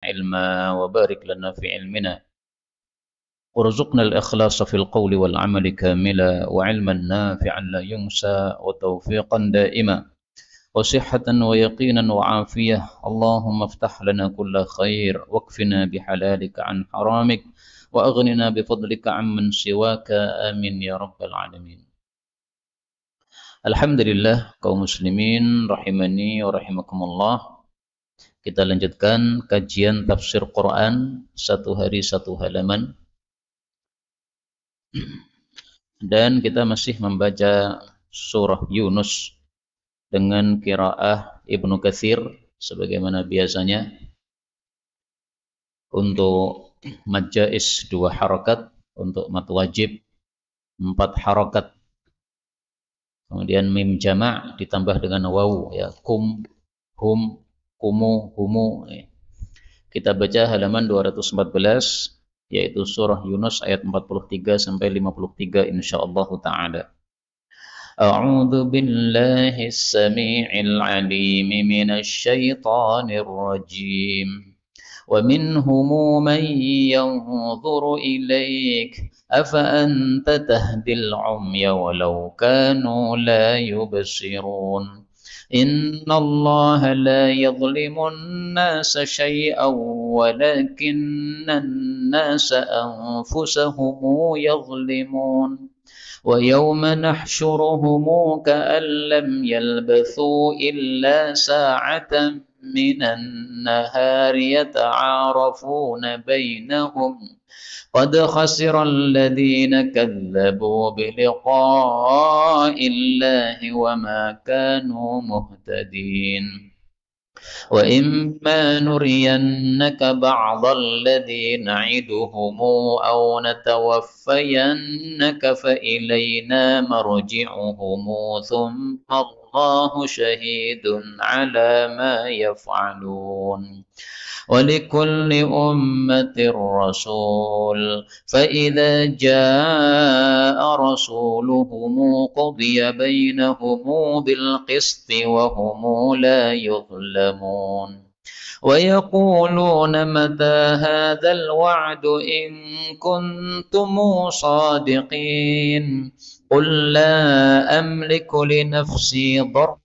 علما وبارك لنا في علمنا وارزقنا الإخلاص في القول والعمل كاملا وعلما نافعا لا ينسى وتوفيقا دائما وصحة ويقينا وعافية. اللهم افتح لنا كل خير واكفنا بحلالك عن حرامك وأغننا بفضلك عمن سواك. آمين يا رب العالمين. Alhamdulillah kaum muslimin rahimani wa rahimakumullah. Kita lanjutkan kajian tafsir Quran satu hari satu halaman dan kita masih membaca surah Yunus dengan qiraah Ibnu Katsir sebagaimana biasanya. Untuk mad jaiz 2 harakat, untuk mad wajib 4 harakat. Kemudian mim jama' ditambah dengan wawu ya, kum, hum, kumu, humu. Kita baca halaman 214 yaitu surah Yunus ayat 43 sampai 53 insyaallah taala. A'udzu billahi as-sami'il 'alim minasy syaithanir rajim. ومنهم من ينظر إليك أفأنت تهدي العمي ولو كانوا لا يبصرون إن الله لا يظلم الناس شيئا ولكن الناس أنفسهم يظلمون ويوم نحشرهم كأن لم يلبثوا إلا ساعة من النهار يتعارفون بينهم قد خسر الذين كذبوا بلقاء الله وما كانوا مهتدين وإما نرينك بعض الذي نعدهم أو نتوفينك فإلينا مرجعهم ثم الله شهيد على ما يفعلون ولكل أمة رسول فإذا جاء رسولهم قضي بينهم بالقسط وهم لا يظلمون ويقولون متى هذا الوعد إن كنتم صادقين قل لا أملك لنفسي ضرا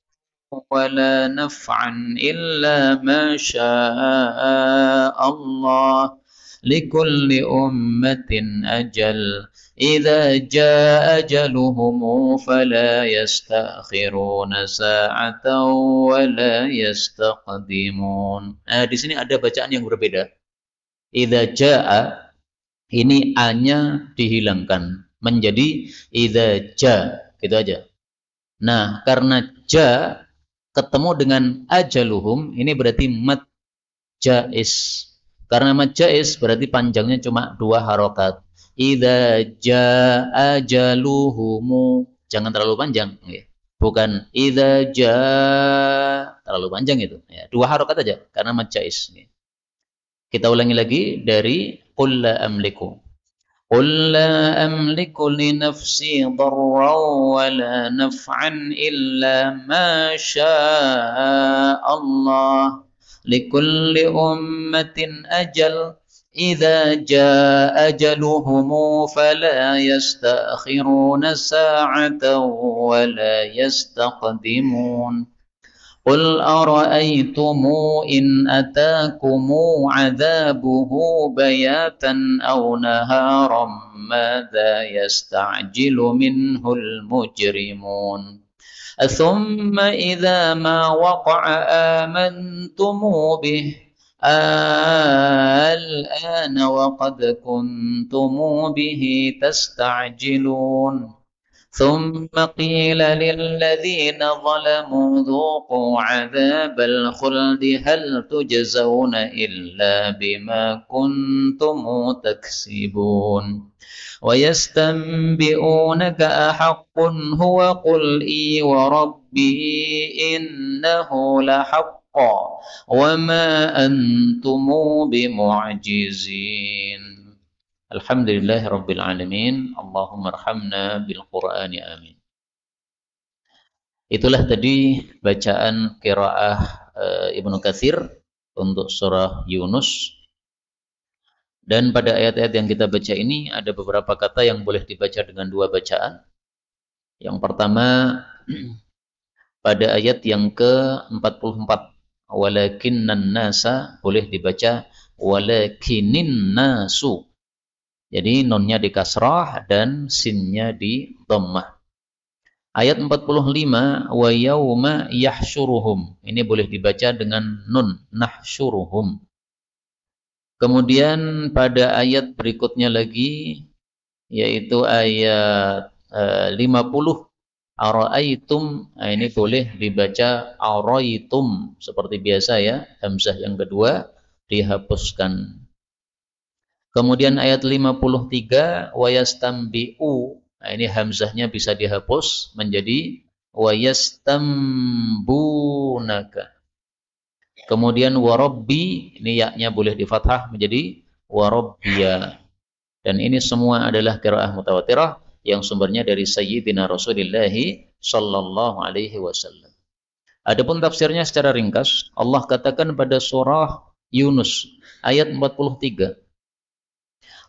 ولا نفعا إلا ما شاء الله لكل أمة أجل إذا جاء أجلهم فلا يستأخرون ساعة ولا يستقدمون. Di sini ada bacaan yang berbeda. Idza jaa, ini a-nya dihilangkan menjadi idza ja, gitu aja. Nah, karena ja ketemu dengan ajaluhum, ini berarti mad jaiz. Karena mad jaiz berarti panjangnya cuma 2 harokat. Idza jaa ajaluhum, jangan terlalu panjang, bukan idza jaa terlalu panjang itu, 2 harokat aja karena mad jaiz. Kita ulangi lagi dari qul la amliku. قل لا أملك لنفسي ضرا ولا نفعا إلا ما شاء الله لكل أمة أجل إذا جاء أجلهم فلا يستأخرون ساعة ولا يستقدمون قل أرأيتم إن أتاكم عذابه بياتا أو نهارا ماذا يستعجل منه المجرمون ثم إذا ما وقع آمنتم به الآن وقد كنتم به تستعجلون ثم قيل للذين ظلموا ذوقوا عذاب الخلد هل تجزون إلا بما كنتم تكسبون ويستنبئونك أحق هو قل إي وربي إنه لحق وما أنتم بمعجزين. Alhamdulillahirabbil alamin. Allahumma arhamna bil Qur'ani amin. Itulah tadi bacaan qiraah Ibnu Katsir untuk surah Yunus. Dan pada ayat-ayat yang kita baca ini ada beberapa kata yang boleh dibaca dengan dua bacaan. Yang pertama pada ayat yang ke-44, walakinnan nasa, boleh dibaca walakinin nasu. Jadi nunnya di kasrah dan sinnya di dhammah. Ayat 45, wa yauma yahsyuruhum. Ini boleh dibaca dengan nun, nahsyuruhum. Kemudian pada ayat berikutnya lagi, yaitu ayat 50, ara'aitum. Nah, ini boleh dibaca araitum seperti biasa ya, hamzah yang kedua dihapuskan. Kemudian ayat 53, wayastambi'u. Nah, ini hamzahnya bisa dihapus menjadi wayastambunaka. Kemudian warabbi, ini ya-nya boleh difathah menjadi warabbiya. Dan ini semua adalah qiraah mutawatirah yang sumbernya dari Sayyidina Rasulullah sallallahu alaihi wasallam. Adapun tafsirnya secara ringkas, Allah katakan pada surah Yunus ayat 43,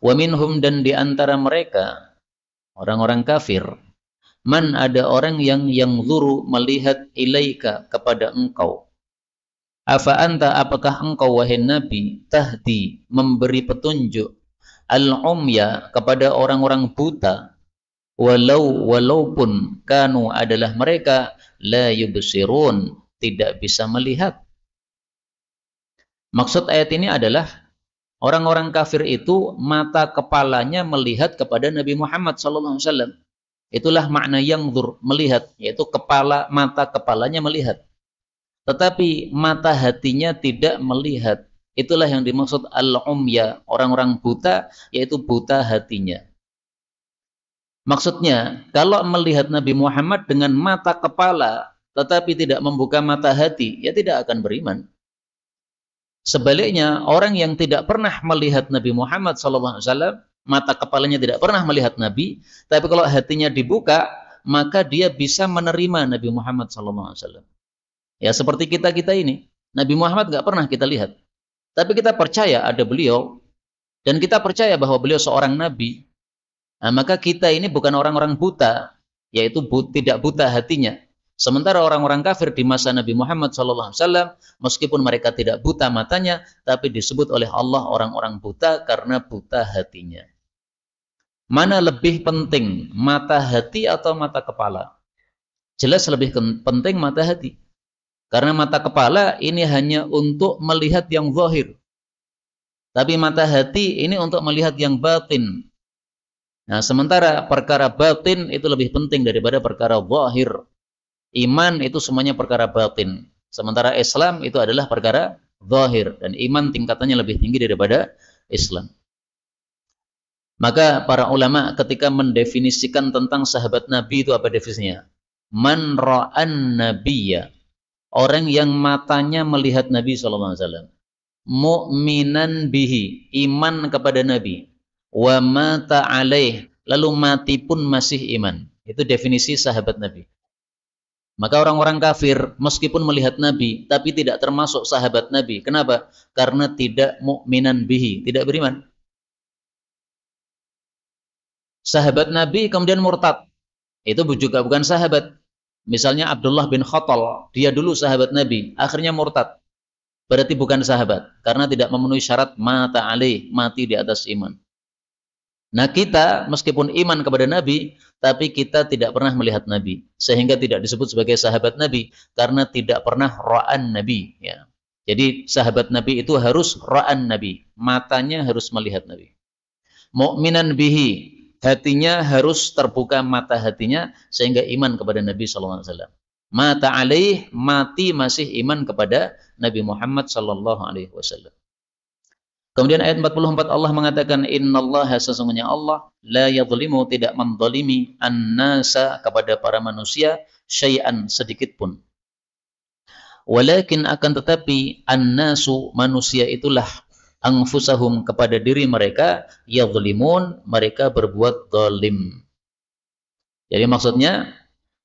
wa minhum, dan di antara mereka orang-orang kafir, man, ada orang yang zuru, melihat, ilaika, kepada engkau. Afa anta, apakah engkau wahai Nabi, tahdi, memberi petunjuk, al-umya, kepada orang-orang buta, walaupun kanu, adalah mereka, la yubsirun, tidak bisa melihat. Maksud ayat ini adalah orang-orang kafir itu mata kepalanya melihat kepada Nabi Muhammad SAW. Itulah makna yangzur, melihat, yaitu mata kepalanya melihat. Tetapi mata hatinya tidak melihat. Itulah yang dimaksud al-umya, orang-orang buta, yaitu buta hatinya. Maksudnya, kalau melihat Nabi Muhammad dengan mata kepala, tetapi tidak membuka mata hati, ya tidak akan beriman. Sebaliknya, orang yang tidak pernah melihat Nabi Muhammad SAW, mata kepalanya tidak pernah melihat Nabi, tapi kalau hatinya dibuka, maka dia bisa menerima Nabi Muhammad SAW. Ya seperti kita ini, Nabi Muhammad nggak pernah kita lihat, tapi kita percaya ada beliau, dan kita percaya bahwa beliau seorang Nabi. Nah, maka kita ini bukan orang-orang buta, yaitu tidak buta hatinya. Sementara orang-orang kafir di masa Nabi Muhammad SAW, meskipun mereka tidak buta matanya, tapi disebut oleh Allah orang-orang buta karena buta hatinya. Mana lebih penting, mata hati atau mata kepala? Jelas lebih penting mata hati. Karena mata kepala ini hanya untuk melihat yang zahir. Tapi mata hati ini untuk melihat yang batin. Nah, sementara perkara batin itu lebih penting daripada perkara zahir. Iman itu semuanya perkara batin. Sementara Islam itu adalah perkara zahir. Dan iman tingkatannya lebih tinggi daripada Islam. Maka para ulama ketika mendefinisikan tentang sahabat Nabi itu apa definisinya? Man ra'an nabiyya. Orang yang matanya melihat Nabi SAW. Mu'minan bihi, iman kepada Nabi. Wa mata alaih, lalu mati pun masih iman. Itu definisi sahabat Nabi. Maka orang-orang kafir meskipun melihat Nabi, tapi tidak termasuk sahabat Nabi. Kenapa? Karena tidak mu'minan bihi, tidak beriman. Sahabat Nabi kemudian murtad. Itu juga bukan sahabat. Misalnya Abdullah bin Khattal, dia dulu sahabat Nabi, akhirnya murtad. Berarti bukan sahabat, karena tidak memenuhi syarat mata alaih, mati di atas iman. Nah kita, meskipun iman kepada Nabi, tapi kita tidak pernah melihat Nabi. Sehingga tidak disebut sebagai sahabat Nabi, karena tidak pernah ra'an Nabi. Ya. Jadi sahabat Nabi itu harus ra'an Nabi, matanya harus melihat Nabi. Mu'minan bihi, hatinya harus terbuka mata hatinya sehingga iman kepada Nabi SAW. Mata alaih, mati masih iman kepada Nabi Muhammad SAW. Kemudian ayat 44 Allah mengatakan innallaha, sesungguhnya Allah la yadhlimu, tidak menzalimi an-nasa, kepada para manusia, syai'an, sedikit pun. Walakin, akan tetapi, an-nasu, manusia itulah, anfusahum, kepada diri mereka, yadhlimun, mereka berbuat zalim. Jadi maksudnya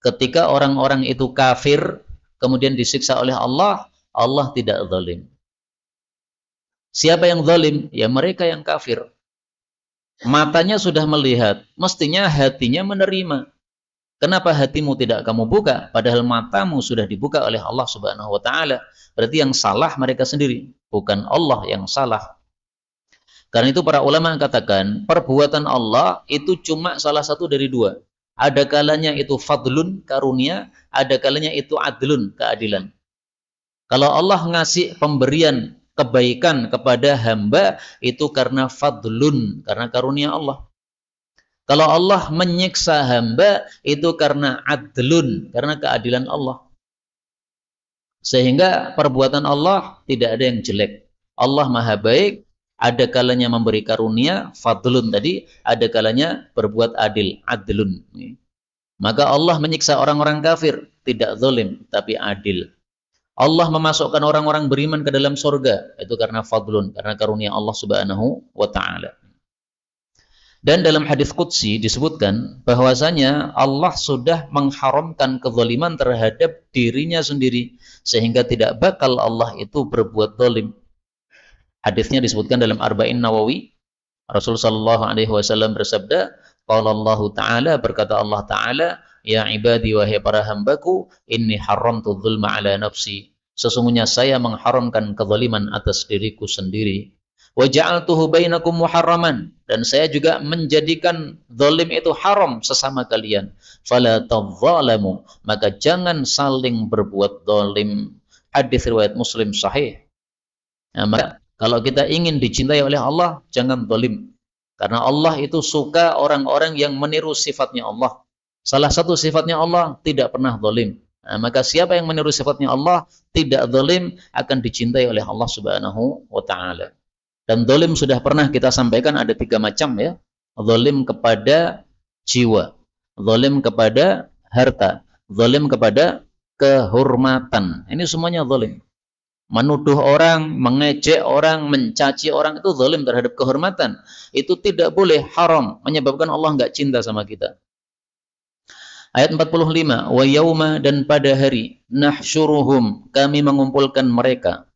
ketika orang-orang itu kafir kemudian disiksa oleh Allah, Allah tidak zalim. Siapa yang zalim? Ya mereka yang kafir. Matanya sudah melihat, mestinya hatinya menerima. Kenapa hatimu tidak kamu buka? Padahal matamu sudah dibuka oleh Allah Subhanahu wa taala. Berarti yang salah mereka sendiri, bukan Allah yang salah. Karena itu para ulama katakan, perbuatan Allah itu cuma salah satu dari dua. Ada kalanya itu fadlun, karunia, ada kalanya itu adlun, keadilan. Kalau Allah ngasih pemberian kebaikan kepada hamba, itu karena fadlun, karena karunia Allah. Kalau Allah menyiksa hamba, itu karena adlun, karena keadilan Allah. Sehingga perbuatan Allah tidak ada yang jelek. Allah maha baik, ada kalanya memberi karunia, fadlun tadi, ada kalanya berbuat adil, adlun. Maka Allah menyiksa orang-orang kafir, tidak zalim, tapi adil. Allah memasukkan orang-orang beriman ke dalam surga, itu karena fadlun, karena karunia Allah Subhanahu wa taala. Dan dalam hadis qudsi disebutkan bahwasanya Allah sudah mengharamkan kezaliman terhadap dirinya sendiri, sehingga tidak bakal Allah itu berbuat zalim. Hadisnya disebutkan dalam Arba'in Nawawi. Rasulullah sallallahu alaihi wasallam bersabda, qala Allah taala, berkata Allah taala, ya ibadi wahai para hambaku, inni haramtu dzulma ala nafsi. Sesungguhnya saya mengharamkan kezaliman atas diriku sendiri. Wa ja'altuhu bainakum muharraman, dan saya juga menjadikan zalim itu haram sesama kalian. Fala tadzalamu, maka jangan saling berbuat zalim. Hadis riwayat Muslim sahih. Nah, maka kalau kita ingin dicintai oleh Allah, jangan zalim. Karena Allah itu suka orang-orang yang meniru sifatnya Allah. Salah satu sifatnya Allah tidak pernah zalim. Nah, maka siapa yang meniru sifatnya Allah, tidak zalim, akan dicintai oleh Allah Subhanahu wa taala. Dan zalim sudah pernah kita sampaikan ada 3 macam ya. Zalim kepada jiwa, zalim kepada harta, zalim kepada kehormatan. Ini semuanya zalim. Menuduh orang, mengejek orang, mencaci orang, itu zalim terhadap kehormatan. Itu tidak boleh, haram, menyebabkan Allah enggak cinta sama kita. Ayat 45, wa yauma, dan pada hari, nahsyuruhum, kami mengumpulkan mereka.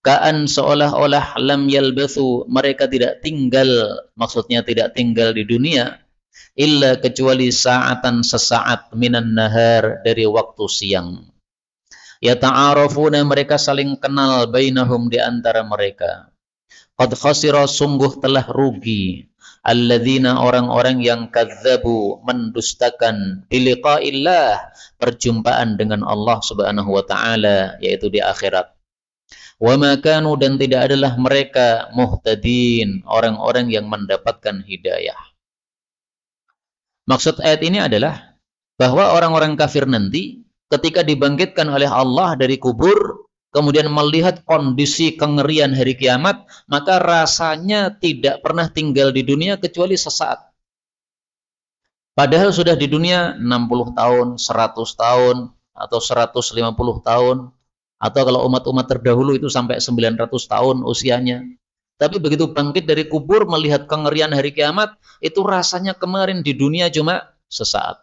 Ka'an, seolah-olah lam yalbathu, mereka tidak tinggal, maksudnya tidak tinggal di dunia, illa kecuali sa'atan, sesaat, minan nahar, dari waktu siang. Yata'arafuna, mereka saling kenal, bainahum, di antara mereka. Qad khasira, sungguh telah rugi, alladzina, orang-orang yang kadzabu, mendustakan, biliqa'illah, perjumpaan dengan Allah Subhanahu wa taala, yaitu di akhirat. Wa ma kanu, dan tidak adalah mereka muhtadin, orang-orang yang mendapatkan hidayah. Maksud ayat ini adalah bahwa orang-orang kafir nanti ketika dibangkitkan oleh Allah dari kubur, kemudian melihat kondisi kengerian hari kiamat, maka rasanya tidak pernah tinggal di dunia kecuali sesaat. Padahal sudah di dunia 60 tahun, 100 tahun, atau 150 tahun, atau kalau umat-umat terdahulu itu sampai 900 tahun usianya. Tapi begitu bangkit dari kubur, melihat kengerian hari kiamat, itu rasanya kemarin di dunia cuma sesaat.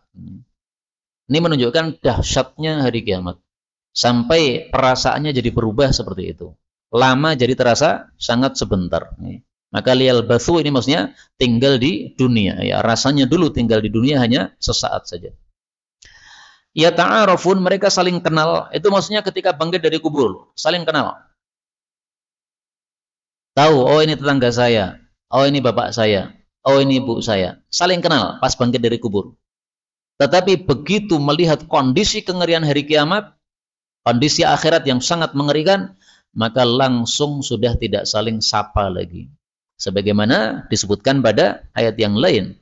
Ini menunjukkan dahsyatnya hari kiamat. Sampai perasaannya jadi berubah seperti itu. Lama jadi terasa sangat sebentar. Maka liyal bathu ini maksudnya tinggal di dunia. Ya, rasanya dulu tinggal di dunia hanya sesaat saja. Ya ta'arafun, mereka saling kenal. Itu maksudnya ketika bangkit dari kubur, saling kenal. Tahu, oh ini tetangga saya, oh ini bapak saya, oh ini ibu saya. Saling kenal pas bangkit dari kubur. Tetapi begitu melihat kondisi kengerian hari kiamat, kondisi akhirat yang sangat mengerikan, maka langsung sudah tidak saling sapa lagi. Sebagaimana disebutkan pada ayat yang lain.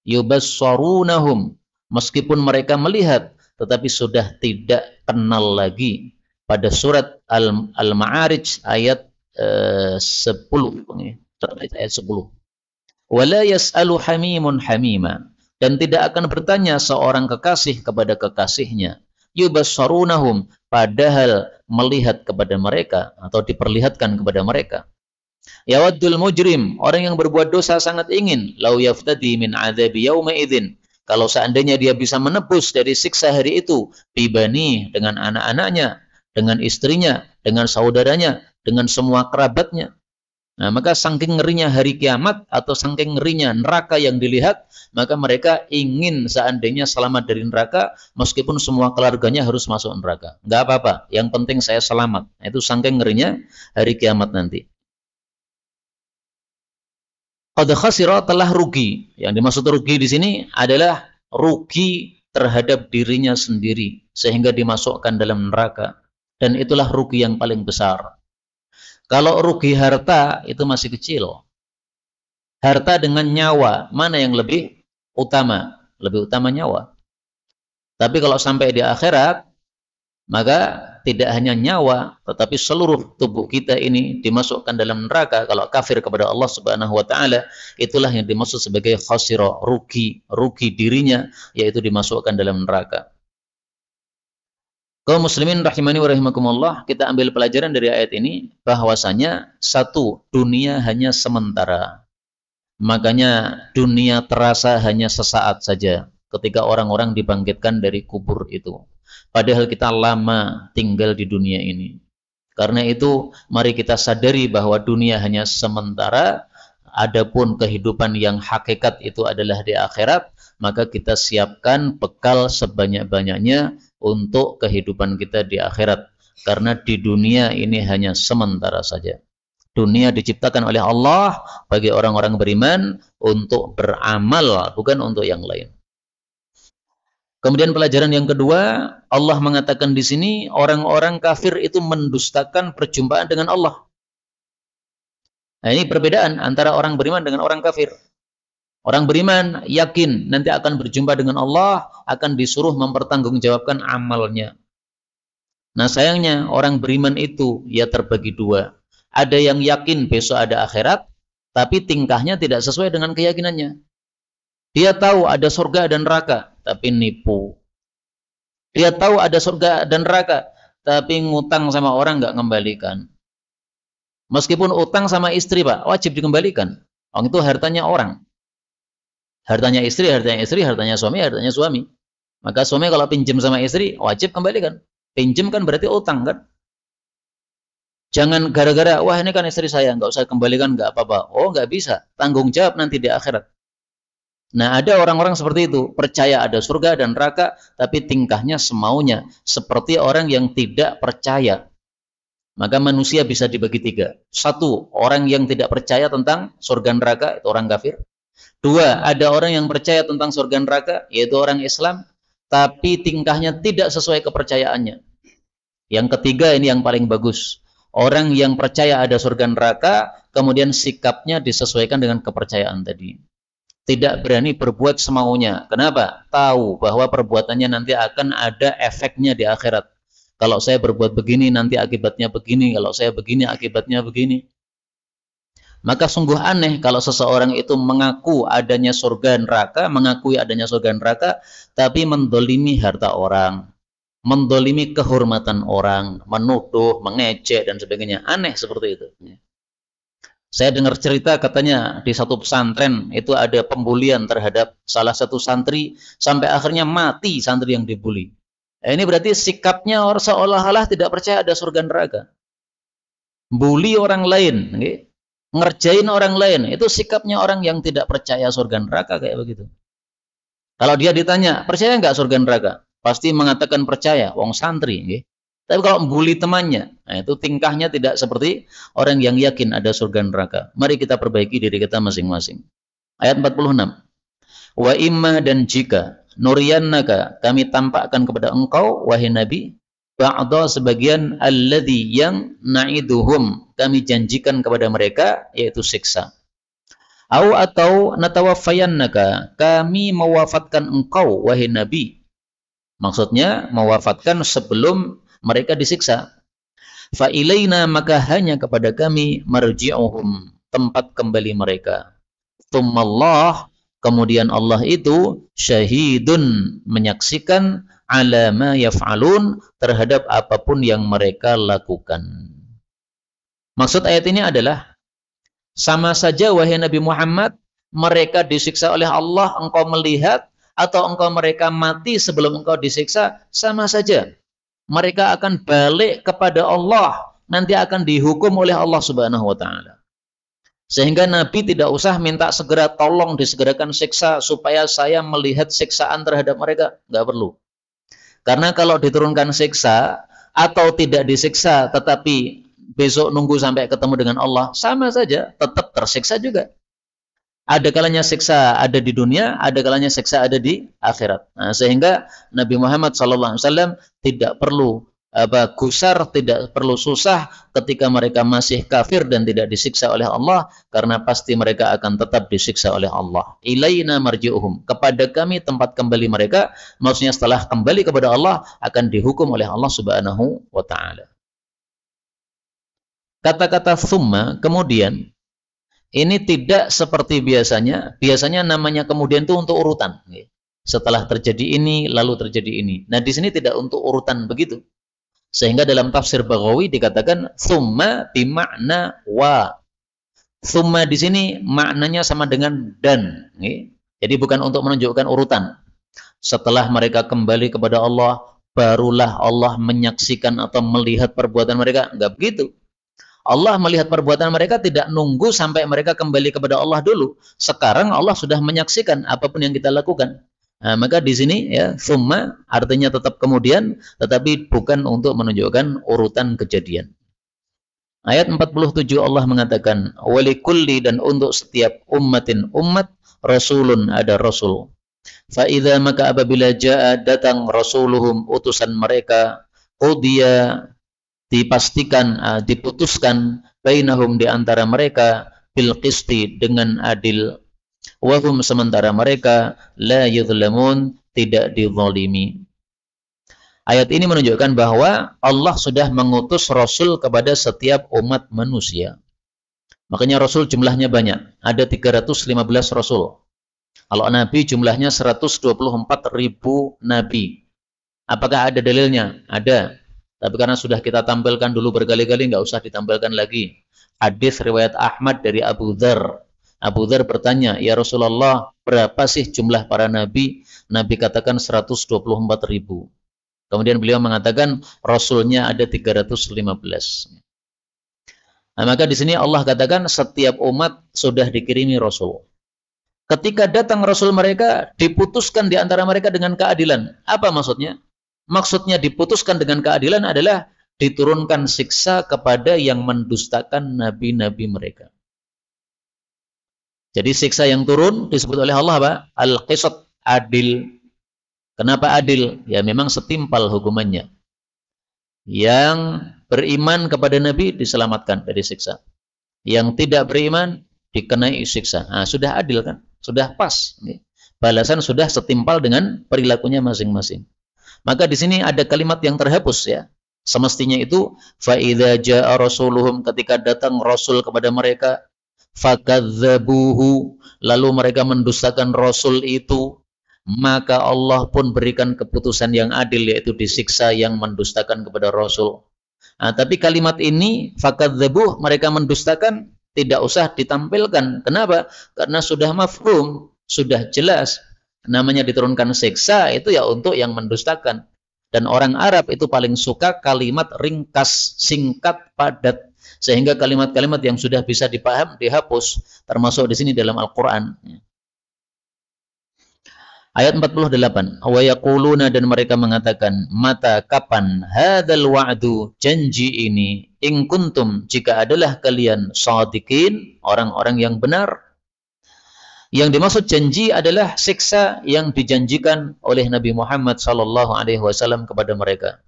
Yubassarunahum, meskipun mereka melihat, tetapi sudah tidak kenal lagi. Pada surat Al-Ma'arij ayat 10. Ayat 10. Wala yas'alu hamimun hamima, dan tidak akan bertanya seorang kekasih kepada kekasihnya. Yubassarunahum, padahal melihat kepada mereka atau diperlihatkan kepada mereka. Yawaddul mujrim, orang yang berbuat dosa sangat ingin, lau yaftadi min adzabi yauma idzin, kalau seandainya dia bisa menebus dari siksa hari itu, bibani, dengan anak-anaknya, dengan istrinya, dengan saudaranya, dengan semua kerabatnya. Nah, maka saking ngerinya hari kiamat atau saking ngerinya neraka yang dilihat, maka mereka ingin seandainya selamat dari neraka, meskipun semua keluarganya harus masuk neraka. Enggak apa-apa, yang penting saya selamat. Nah, itu saking ngerinya hari kiamat nanti. Qad khasira, telah rugi. Yang dimaksud rugi di sini adalah rugi terhadap dirinya sendiri sehingga dimasukkan dalam neraka. Dan itulah rugi yang paling besar. Kalau rugi harta itu masih kecil. Harta dengan nyawa, mana yang lebih utama? Lebih utama nyawa. Tapi kalau sampai di akhirat, maka tidak hanya nyawa, tetapi seluruh tubuh kita ini dimasukkan dalam neraka. Kalau kafir kepada Allah Subhanahu wa taala, itulah yang dimaksud sebagai khasira, rugi dirinya, yaitu dimasukkan dalam neraka. Kaum muslimin rahimani wa rahimakumullah, kita ambil pelajaran dari ayat ini bahwasanya satu, dunia hanya sementara. Makanya dunia terasa hanya sesaat saja ketika orang-orang dibangkitkan dari kubur itu. Padahal kita lama tinggal di dunia ini. Karena itu mari kita sadari bahwa dunia hanya sementara, adapun kehidupan yang hakikat itu adalah di akhirat, maka kita siapkan bekal sebanyak-banyaknya untuk kehidupan kita di akhirat. Karena di dunia ini hanya sementara saja. Dunia diciptakan oleh Allah bagi orang-orang beriman untuk beramal, bukan untuk yang lain. Kemudian pelajaran yang kedua, Allah mengatakan di sini orang-orang kafir itu mendustakan perjumpaan dengan Allah. Nah, ini perbedaan antara orang beriman dengan orang kafir. Orang beriman yakin nanti akan berjumpa dengan Allah, akan disuruh mempertanggungjawabkan amalnya. Nah, sayangnya orang beriman itu ya terbagi dua. Ada yang yakin besok ada akhirat, tapi tingkahnya tidak sesuai dengan keyakinannya. Dia tahu ada surga dan neraka, tapi nipu. Dia tahu ada surga dan neraka, tapi ngutang sama orang nggak ngembalikan. Meskipun utang sama istri, Pak, wajib dikembalikan. Itu hartanya orang. Hartanya istri, hartanya suami. Maka suami kalau pinjam sama istri, wajib kembalikan. Pinjam kan berarti utang kan? Jangan gara-gara, wah ini kan istri saya, nggak usah kembalikan, nggak apa-apa. Oh, nggak bisa. Tanggung jawab nanti di akhirat. Nah, ada orang-orang seperti itu. Percaya ada surga dan neraka, tapi tingkahnya semaunya. Seperti orang yang tidak percaya. Maka manusia bisa dibagi tiga. Satu, orang yang tidak percaya tentang surga neraka, itu orang kafir. Dua, ada orang yang percaya tentang surga neraka, yaitu orang Islam, tapi tingkahnya tidak sesuai kepercayaannya. Yang ketiga, ini yang paling bagus. Orang yang percaya ada surga neraka, kemudian sikapnya disesuaikan dengan kepercayaan tadi. Tidak berani berbuat semaunya. Kenapa? Tahu bahwa perbuatannya nanti akan ada efeknya di akhirat. Kalau saya berbuat begini, nanti akibatnya begini. Kalau saya begini, akibatnya begini. Maka sungguh aneh kalau seseorang itu mengaku adanya surga neraka, mengakui adanya surga neraka, tapi mendolimi harta orang, mendolimi kehormatan orang, menuduh, mengejek, dan sebagainya. Aneh seperti itu. Saya dengar cerita katanya di satu pesantren itu ada pembulian terhadap salah satu santri, sampai akhirnya mati santri yang dibuli. Ini berarti sikapnya orang seolah-olah tidak percaya ada surga neraka. Bully orang lain, ngerjain orang lain, itu sikapnya orang yang tidak percaya surga neraka kayak begitu. Kalau dia ditanya, percaya nggak surga neraka? Pasti mengatakan percaya, wong santri. Tapi kalau membuli temannya, nah itu tingkahnya tidak seperti orang yang yakin ada surga neraka. Mari kita perbaiki diri kita masing-masing. Ayat 46. Wa imma, dan jika nuriyannaka, kami tampakkan kepada engkau wahai Nabi, ba'da sebagian alladhi yang na'iduhum, kami janjikan kepada mereka, yaitu siksa. Atau natawaffayannaka, kami mewafatkan engkau wahai Nabi. Maksudnya mewafatkan sebelum mereka disiksa. Fa ilaina, maka hanya kepada kami, marji'uhum, tempat kembali mereka. Tsummallah, kemudian Allah itu syahidun, menyaksikan ala ma yaf'alun, terhadap apapun yang mereka lakukan. Maksud ayat ini adalah sama saja wahai Nabi Muhammad, mereka disiksa oleh Allah, engkau melihat, atau engkau mereka mati sebelum engkau disiksa, sama saja. Mereka akan balik kepada Allah nanti akan dihukum oleh Allah Subhanahu wa taala. Sehingga Nabi tidak usah minta segera tolong disegerakan siksa supaya saya melihat siksaan terhadap mereka. Nggak perlu. Karena kalau diturunkan siksa atau tidak disiksa tetapi besok nunggu sampai ketemu dengan Allah, sama saja, tetap tersiksa juga. Ada kalanya siksa ada di dunia, ada kalanya siksa ada di akhirat. Nah, sehingga Nabi Muhammad SAW tidak perlu gusar, tidak perlu susah ketika mereka masih kafir dan tidak disiksa oleh Allah, karena pasti mereka akan tetap disiksa oleh Allah. Ilaina marji'uhum, kepada kami tempat kembali mereka, maksudnya setelah kembali kepada Allah akan dihukum oleh Allah Subhanahu wa taala. Kata-kata thumma, kemudian, ini tidak seperti biasanya. Biasanya namanya kemudian itu untuk urutan. Setelah terjadi ini, lalu terjadi ini. Nah, di sini tidak untuk urutan begitu. Sehingga dalam tafsir Baghawi dikatakan thumma bimakna wa. Thumma di sini maknanya sama dengan dan. Jadi bukan untuk menunjukkan urutan. Setelah mereka kembali kepada Allah, barulah Allah menyaksikan atau melihat perbuatan mereka. Enggak begitu. Allah melihat perbuatan mereka tidak nunggu sampai mereka kembali kepada Allah dulu. Sekarang Allah sudah menyaksikan apapun yang kita lakukan. Nah, maka di sini ya summa artinya tetap kemudian, tetapi bukan untuk menunjukkan urutan kejadian. Ayat 47 Allah mengatakan walikulli, dan untuk setiap ummatin umat rasulun, ada rasul. Fa idza, maka apabila jaa datang rasuluhum, utusan mereka, qudiya, dipastikan, diputuskan, bainahum, di antara mereka, bil qisti, dengan adil, wahum, sementara mereka la yuzlamun, tidak dizalimi. Ayat ini menunjukkan bahwa Allah sudah mengutus rasul kepada setiap umat manusia. Makanya rasul jumlahnya banyak, ada 315 rasul. Kalau nabi jumlahnya 124.000 nabi. Apakah ada dalilnya? Ada. Tapi karena sudah kita tampilkan dulu berkali-kali, nggak usah ditampilkan lagi. Hadis riwayat Ahmad dari Abu Dzar. Abu Dzar bertanya, ya Rasulullah, berapa sih jumlah para nabi? Nabi katakan 124.000. Kemudian beliau mengatakan, rasulnya ada 315. Nah, maka di sini Allah katakan setiap umat sudah dikirimi rasul. Ketika datang rasul mereka, diputuskan di antara mereka dengan keadilan. Apa maksudnya? Maksudnya diputuskan dengan keadilan adalah diturunkan siksa kepada yang mendustakan nabi-nabi mereka. Jadi siksa yang turun disebut oleh Allah apa? Al-Qisat, adil. Kenapa adil? Ya memang setimpal hukumannya. Yang beriman kepada nabi diselamatkan dari siksa. Yang tidak beriman dikenai siksa. Nah, sudah adil kan? Sudah pas. Balasan sudah setimpal dengan perilakunya masing-masing. Maka di sini ada kalimat yang terhapus ya. Semestinya itu fa idza jaa rasuluhum, ketika datang rasul kepada mereka, fakadzabuhu, lalu mereka mendustakan rasul itu, maka Allah pun berikan keputusan yang adil, yaitu disiksa yang mendustakan kepada rasul. Nah, tapi kalimat ini fakadzabuh, mereka mendustakan, tidak usah ditampilkan. Kenapa? Karena sudah mafhum, sudah jelas. Namanya diturunkan siksa itu ya untuk yang mendustakan. Dan orang Arab itu paling suka kalimat ringkas, singkat, padat. Sehingga kalimat-kalimat yang sudah bisa dipaham dihapus, termasuk di sini dalam Al-Qur'an. Ayat 48. Wa yaquluna, dan mereka mengatakan, mata, kapan, hadzal wa'du, janji ini, in kuntum, jika adalah kalian shadiqin, orang-orang yang benar. Yang dimaksud janji adalah siksa yang dijanjikan oleh Nabi Muhammad SAW kepada mereka.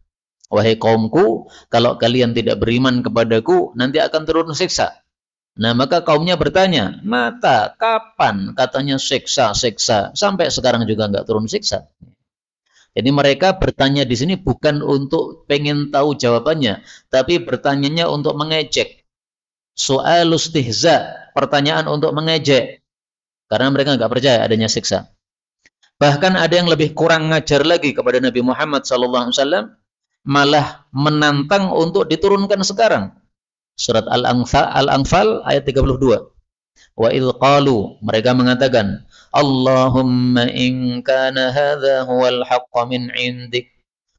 Wahai kaumku, kalau kalian tidak beriman kepadaku, nanti akan turun siksa. Nah, maka kaumnya bertanya, mata, kapan? Katanya siksa. Sampai sekarang juga nggak turun siksa. Jadi mereka bertanya di sini bukan untuk pengen tahu jawabannya, tapi bertanyanya untuk mengejek. Soalus tihza, pertanyaan untuk mengejek. Karena mereka nggak percaya adanya siksa. Bahkan ada yang lebih kurang ngajar lagi kepada Nabi Muhammad SAW, malah menantang untuk diturunkan sekarang. Surat Al-Anfal ayat 32. Wa idh qalu, mereka mengatakan, Allahumma in kana hadza huwal haqqa min indik.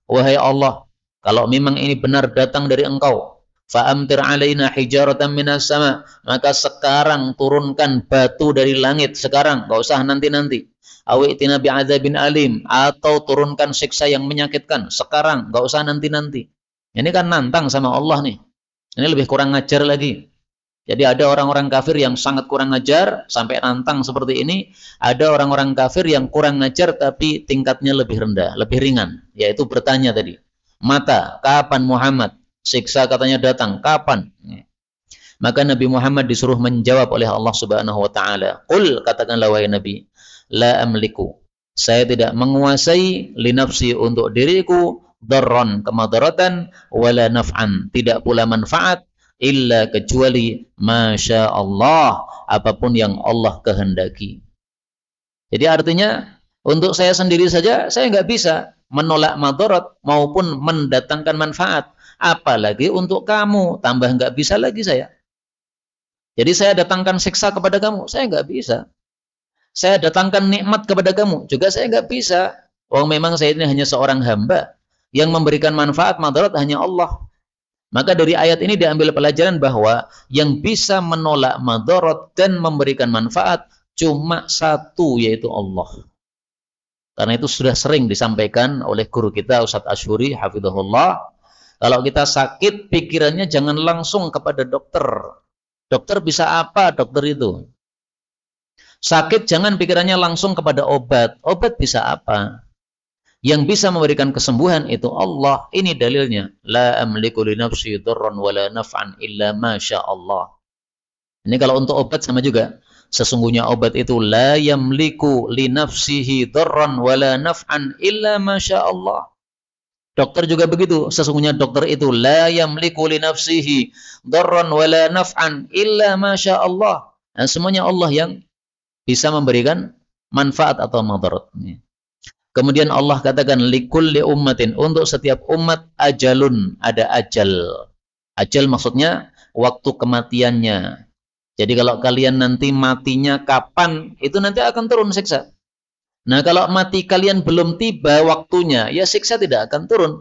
Wahai Allah, kalau memang ini benar datang dari Engkau, Fa'amtir alaina hijaratan minas sama. Maka sekarang turunkan batu dari langit. Sekarang, nggak usah nanti-nanti. Awi'tina bi'adzabin alim. Atau turunkan siksa yang menyakitkan. Sekarang, nggak usah nanti-nanti. Ini kan nantang sama Allah nih. Ini lebih kurang ngajar lagi. Jadi ada orang-orang kafir yang sangat kurang ngajar sampai nantang seperti ini. Ada orang-orang kafir yang kurang ngajar tapi tingkatnya lebih rendah, lebih ringan. Yaitu bertanya tadi. Mata, kapan Muhammad? Siksa katanya datang, kapan? Maka Nabi Muhammad disuruh menjawab oleh Allah Subhanahu wa taala. Qul, katakanlah wahai Nabi, la amliku. Saya tidak menguasai li nafsi untuk diriku darran kemadaratan wala naf'an, tidak pula manfaat illa kecuali masya Allah, apapun yang Allah kehendaki. Jadi artinya untuk saya sendiri saja saya nggak bisa menolak madarat maupun mendatangkan manfaat. Apalagi untuk kamu, tambah nggak bisa lagi saya. Jadi saya datangkan siksa kepada kamu, saya nggak bisa. Saya datangkan nikmat kepada kamu, juga saya nggak bisa. Wong memang saya ini hanya seorang hamba, yang memberikan manfaat madarat hanya Allah. Maka dari ayat ini diambil pelajaran bahwa yang bisa menolak madarat dan memberikan manfaat cuma satu, yaitu Allah. Karena itu sudah sering disampaikan oleh guru kita Ustadz Asyuri hafizahullah. Kalau kita sakit, pikirannya jangan langsung kepada dokter. Dokter bisa apa dokter itu? Sakit jangan pikirannya langsung kepada obat. Obat bisa apa? Yang bisa memberikan kesembuhan itu Allah. Ini dalilnya. La amliku li nafsi darran wala naf'an illa ma sya Allah. Ini kalau untuk obat sama juga. Sesungguhnya obat itu la yamliku li nafsihi darran wala naf'an illa ma sya Allah. Dokter juga begitu. Sesungguhnya dokter itu la yamliku li nafsihi darran wala naf'an illa ma sya Allah. Dan semuanya Allah yang bisa memberikan manfaat atau madarat. Kemudian Allah katakan likulli ummatin, untuk setiap umat ajalun, ada ajal. Ajal maksudnya waktu kematiannya. Jadi kalau kalian nanti matinya kapan, itu nanti akan turun siksa. Nah, kalau mati kalian belum tiba waktunya, ya siksa tidak akan turun.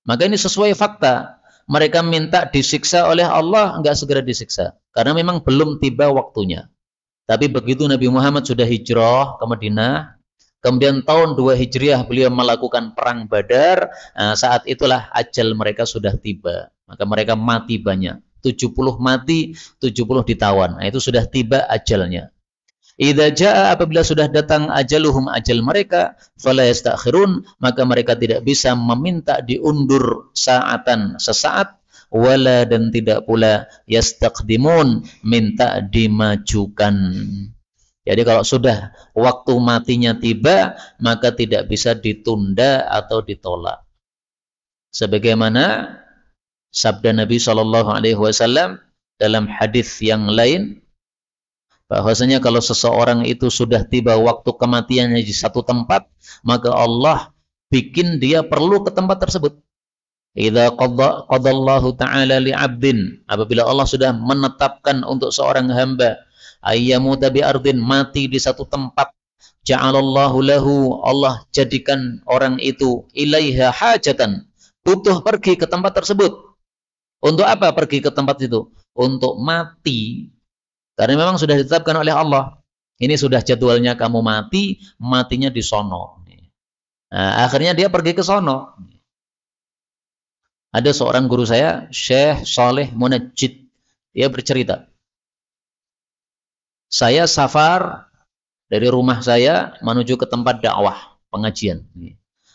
Maka ini sesuai fakta. Mereka minta disiksa oleh Allah, enggak segera disiksa. Karena memang belum tiba waktunya. Tapi begitu Nabi Muhammad sudah hijrah ke Madinah, kemudian tahun 2 Hijriah beliau melakukan perang Badar, nah, saat itulah ajal mereka sudah tiba. Maka mereka mati banyak. 70 mati, 70 ditawan. Nah, itu sudah tiba ajalnya. Idza jaa, apabila sudah datang ajaluhum, ajal mereka, fala yastakhirun, maka mereka tidak bisa meminta diundur saatan sesaat, wala, dan tidak pula yastaqdimun, minta dimajukan. Jadi kalau sudah waktu matinya tiba, maka tidak bisa ditunda atau ditolak. Sebagaimana sabda Nabi Shallallahu Alaihi Wasallam dalam hadis yang lain, bahwasanya kalau seseorang itu sudah tiba waktu kematiannya di satu tempat, maka Allah bikin dia perlu ke tempat tersebut. Idza qadallahu ta'ala li'abdin, apabila Allah sudah menetapkan untuk seorang hamba ayyamuta bi ardin, mati di satu tempat, ja'alallahu lahu, Allah jadikan orang itu ilaiha hajatan, butuh pergi ke tempat tersebut. Untuk apa pergi ke tempat itu? Untuk mati. Karena memang sudah ditetapkan oleh Allah. Ini sudah jadwalnya kamu mati, matinya di sono. Nah, akhirnya dia pergi ke sono. Ada seorang guru saya, Syekh Saleh Munajjid. Dia bercerita. Saya safar dari rumah saya menuju ke tempat dakwah, pengajian.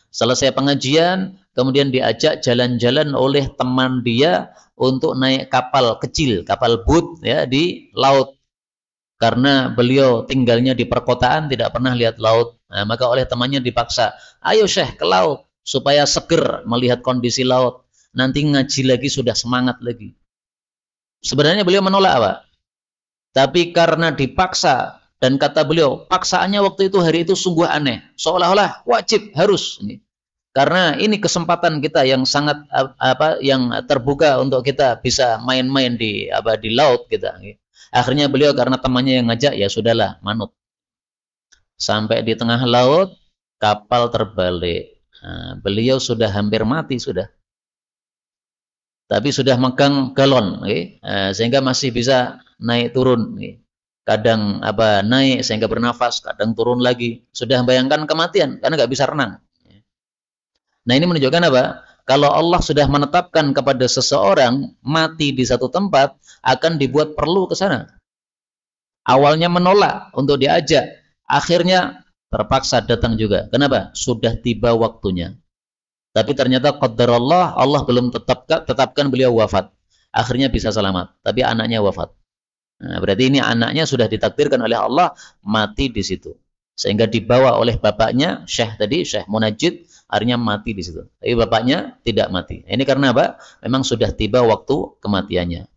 Selesai pengajian, kemudian diajak jalan-jalan oleh teman dia untuk naik kapal kecil, kapal boat ya, di laut. Karena beliau tinggalnya di perkotaan, tidak pernah lihat laut. Nah, maka oleh temannya dipaksa, ayo Syekh ke laut, supaya seger melihat kondisi laut. Nanti ngaji lagi sudah semangat lagi. Sebenarnya beliau menolak, Pak. Tapi karena dipaksa, dan kata beliau, paksaannya waktu itu, hari itu sungguh aneh. Seolah-olah wajib, harus. Karena ini kesempatan kita yang sangat yang terbuka untuk kita bisa main-main di laut kita. Akhirnya beliau karena temannya yang ngajak, ya sudahlah, manut. Sampai di tengah laut, kapal terbalik. Nah, beliau sudah hampir mati sudah. tapi sudah megang galon, okay? Sehingga masih bisa naik turun. Okay? Kadang naik sehingga bernafas, kadang turun lagi. Sudah bayangkan kematian karena nggak bisa renang. Nah ini menunjukkan apa? Kalau Allah sudah menetapkan kepada seseorang mati di satu tempat, akan dibuat perlu ke sana. Awalnya menolak untuk diajak, akhirnya terpaksa datang juga. Kenapa? Sudah tiba waktunya. Tapi ternyata qadarullah, Allah belum tetapkan beliau wafat. Akhirnya bisa selamat, tapi anaknya wafat. Nah, berarti ini anaknya sudah ditakdirkan oleh Allah mati di situ. Sehingga dibawa oleh bapaknya, Syekh Munajjid, akhirnya mati di situ. Tapi bapaknya tidak mati. Ini karena apa? Memang sudah tiba waktu kematiannya.